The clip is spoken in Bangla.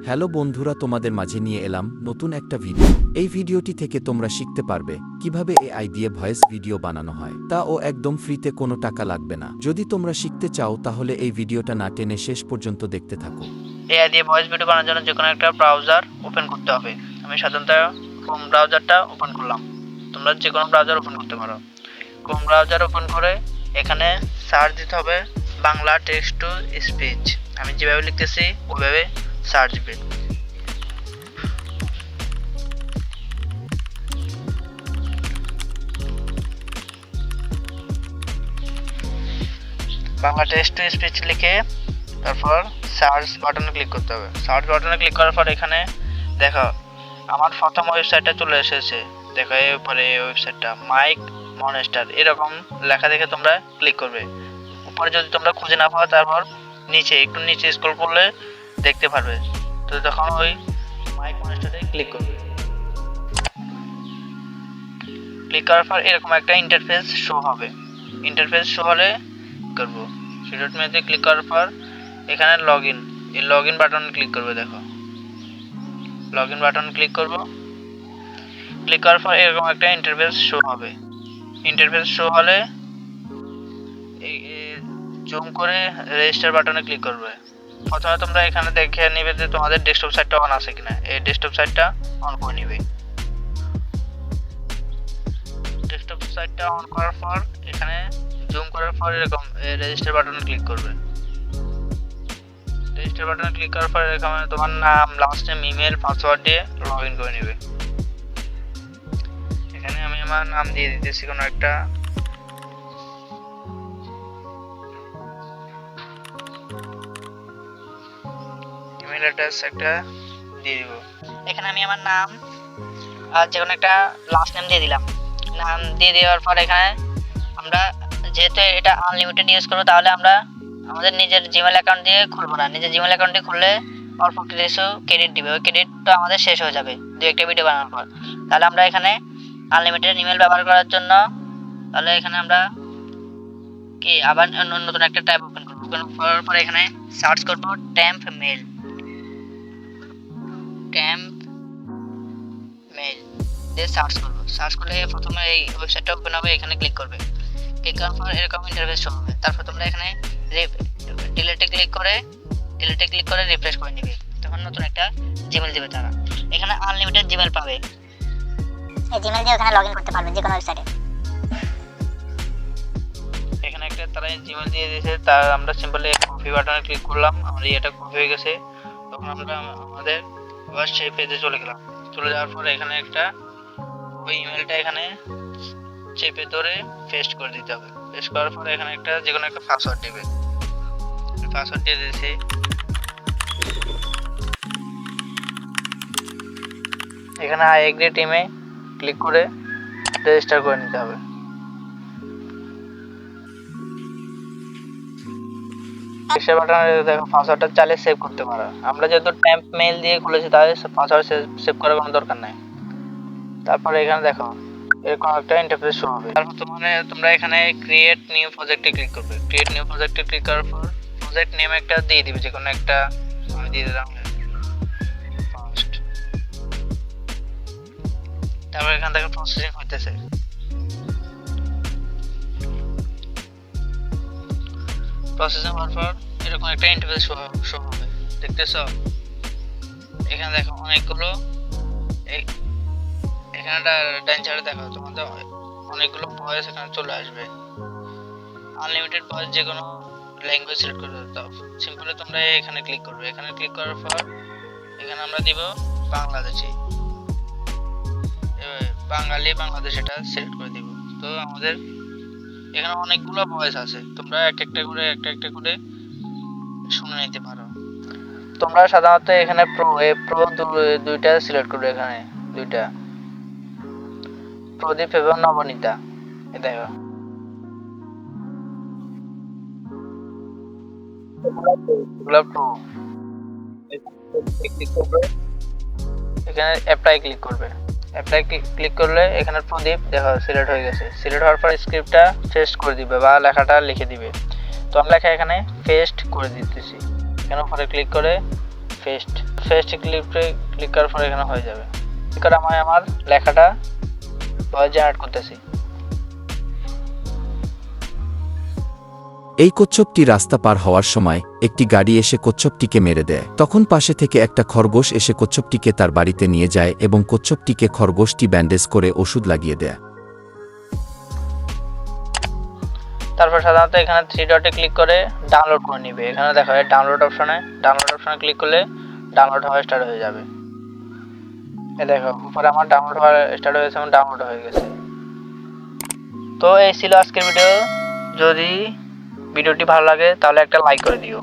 হ্যালো বন্ধুরা, তোমাদের মাঝে নিয়ে এলাম নতুন একটা ভিডিও। এই ভিডিওটি থেকে তোমরা শিখতে পারবে কিভাবে এআই দিয়ে ভয়েস ভিডিও বানানো হয়, তা ও একদম ফ্রিতে, কোনো টাকা লাগবে না। যদি তোমরা শিখতে চাও তাহলে এই ভিডিওটা না টেনে শেষ পর্যন্ত দেখতে থাকো। এআই দিয়ে ভয়েস ভিডিও বানানোর জন্য যে কোনো একটা ব্রাউজার ওপেন করতে হবে। আমি সাধারণত ক্রোম ব্রাউজারটা ওপেন করলাম। তোমরা যে কোনো ব্রাউজার ওপেন করতে পারো। ক্রোম ব্রাউজার ওপেন করে এখানে সার্চ দিতে হবে বাংলা টেক্সট টু স্পিচ। আমি যেভাবে লিখতেছি ওইভাবে সার্চ দিবে। বাংলা টেক্সট টু স্পিচ লিখে তারপর সার্চ বাটনে ক্লিক করতে হবে। সার্চ বাটনে ক্লিক করার পর এখানে দেখো আমার প্রথম ওয়েবসাইটটা চলে এসেছে। দেখো এরপরে এই ওয়েবসাইটটা মাইক মনস্টার এরকম লেখা দেখে তোমরা ক্লিক করবে। উপরে যদি তোমরা খুঁজে না পাও তারপর একটু নিচে স্ক্রল করলে দেখতে পারবে। তো তখন ওই মাইক মনস্টারে ক্লিক করবে। ক্লিক করার পর এরকম একটা ইন্টারফেস শো হবে। ইন্টারফেস শো হলে করব সিডট মেনুতে ক্লিক করার পর এখানে লগইন, এই লগইন বাটনে ক্লিক করবে। দেখো লগইন বাটন ক্লিক করব। ক্লিক করার পর এরকম একটা ইন্টারফেস শো হবে। ইন্টারফেস শো হলে এই জুম করে রেজিস্টার বাটনে ক্লিক করবে। প্রথমে তোমরা এখানে দেখে নিবে যে তোমাদের ডেস্কটপ সাইটটা অন আছে কিনা। এই ডেস্কটপ সাইটটা অন করে নিবে। ডেস্কটপ সাইটটা অন করার পর এখানে জুম করার পর এরকম রেজিস্টার বাটনে ক্লিক করবে। রেজিস্টার বাটনে ক্লিক করার পর এরকম তোমার নাম, লাস্ট নেম, ইমেল, পাসওয়ার্ড দিয়ে লগইন করে নেবে। এখানে আমি আমার নাম দিয়ে দিতেছি কোনো একটা। ইমেল অ্যাড্রেস একটা দিয়ে দিব। এখানে আমি আমার নাম আর যে কোনো একটা লাস্ট নেম দিয়ে দিলাম। নাম দিয়ে দেওয়ার পর এখানে আমরা যেহেতু এটা আনলিমিটেড ইউজ করবো তাহলে আমরা আমাদের নিজের জিমেল অ্যাকাউন্ট দিয়ে খুলবো না। নিজের জিমেল অ্যাকাউন্টে খুললে অল্প কিছু ক্রেডিট দিবে। ওই ক্রেডিটটা আমাদের শেষ হয়ে যাবে দু একটা ভিডিও বানানোর পর। তাহলে আমরা এখানে আনলিমিটেড ইমেল ব্যবহার করার জন্য তাহলে এখানে আমরা কি আবার নতুন একটা ট্যাব ওপেন করবো। ওপেন করার পর এখানে সার্চ করবো টেম্প মেল। টেম্প মেল দিয়ে সার্চ করবো। সার্চ করলে প্রথমে এই ওয়েবসাইটটা ওপেন হবে। এখানে ক্লিক করবে। ক্লিক করার পর এরকম ইন্টারফেস শো হবে। তারপর তোমরা এখানে ডিলিটে ক্লিক করে রিফ্রেশ করে নিবে। তখন নতুন একটা জিমেল দিবে তারা। এখানে আনলিমিটেড জিমেল পাবে। এই জিমেল দিয়ে ওখানে লগইন করতে পারবেন যে কোনো ওয়েবসাইটে। এখানে একটা তারা জিমেল দিয়ে দিয়েছে। তার আমরা সিম্পলি কপি বাটনে ক্লিক করলাম। আমাদের এটা কপি হয়ে গেছে। তখন আমরা আমাদের আবার সেই পেজে চলে গেলাম। চলে যাওয়ার পর এখানে একটা ওই ইমেলটা এখানে চেপে ধরে পেস্ট করে দিতে হবে। পেস্ট করার পর এখানে একটা যে কোনো একটা পাসওয়ার্ড দিবে। পাসওয়ার্ড দিয়ে দিয়েছি। এখানে আই এগ্রি টিমে ক্লিক করে রেজিস্টার করে নিতে হবে। রেজিস্টার বাটনে দেখো পাসওয়ার্ডটা চাইলে সেভ করতে পারো। আমরা যেহেতু টেম্প মেইল দিয়ে খুলেছি তাই পাসওয়ার্ড সেভ করার কোনো দরকার নাই। তারপরে এখানে দেখো এরকম একটা ইন্টারফেস শো হবে। তারপর তোমরা এখানে ক্রিয়েট নিউ প্রজেক্টে ক্লিক করবে। ক্রিয়েট নিউ প্রজেক্টে ক্লিক করার পর প্রজেক্ট নেম একটা দিয়ে দিবে, যে কোনো একটা। আমি দিয়ে দিলাম ফার্স্ট। তারপর এখান থেকে প্রসেসিং হইতেছে। প্রসেসিং হওয়ার পর এরকম একটা ইন্টারফেস শো হবে। দেখতেছো এখানে দেখো অনেকগুলো এখানে ডান সাইডে দেখো তোমাদের অনেকগুলো ভয়েস এখানে চলে আসবে। আনলিমিটেড ভয়েস যে কোনো ল্যাঙ্গুয়েজ সিলেক্ট করে দাও। সিম্পলি তোমরা এখানে ক্লিক করবে। এখানে ক্লিক করার পর এখানে আমরা দিব বাংলাদেশি, বাঙালি, বাংলাদেশ এটা সিলেক্ট করে দিব। তো আমাদের এখানে অনেকগুলো ভয়েস আছে। তোমরা একটা একটা করে শুনে নিতে পারো। তোমরা সাধারণত এখানে প্রো দুইটা সিলেক্ট করবে। এখানে দুইটা প্রদীপ এবং নবনীতা। এই দেখো প্রো। এখানে অ্যাপ্লাই ক্লিক করবে। অ্যাপ্লাই ক্লিক করলে এখানে প্রদীপ দেখো সিলেক্ট হয়ে গেছে। সিলেক্ট হওয়ার পর স্ক্রিপ্টটা পেস্ট করে দিবে বা লেখাটা লিখে দিবে। তো আমরা এখানে পেস্ট করে দিতেছি। এখানে উপরে ক্লিক করে পেস্ট ক্লিক করার পর এখানে হয়ে যাবে। আমি আমার লেখাটা ভয়েস জেনারেট করতেছি। এই কচ্ছপটি রাস্তা পার হওয়ার সময় একটি গাড়ি এসে কচ্ছপটিকে মেরে দেয়। তখন পাশে থেকে একটা খরগোশ এসে কচ্ছপটিকে তার বাড়িতে নিয়ে যায় এবং কচ্ছপটিকে খরগোশটি ব্যান্ডেজ করে ওষুধ লাগিয়ে দেয়। তারপর সাধারণত এখানে 3 ডটে ক্লিক করে ডাউনলোড করে নিবে। এখানে দেখো ডাউনলোড অপশনে ক্লিক করলে ডাউনলোড হওয়া স্টার্ট হয়ে যাবে। এই দেখো উপরে আমার ডাউনলোড হওয়া স্টার্ট হয়েছে এবং ডাউনলোড হয়ে গেছে। তো এই ছিল আজকের ভিডিও। যদি ভিডিওটি ভালো লাগে তাহলে একটা লাইক করে দিও।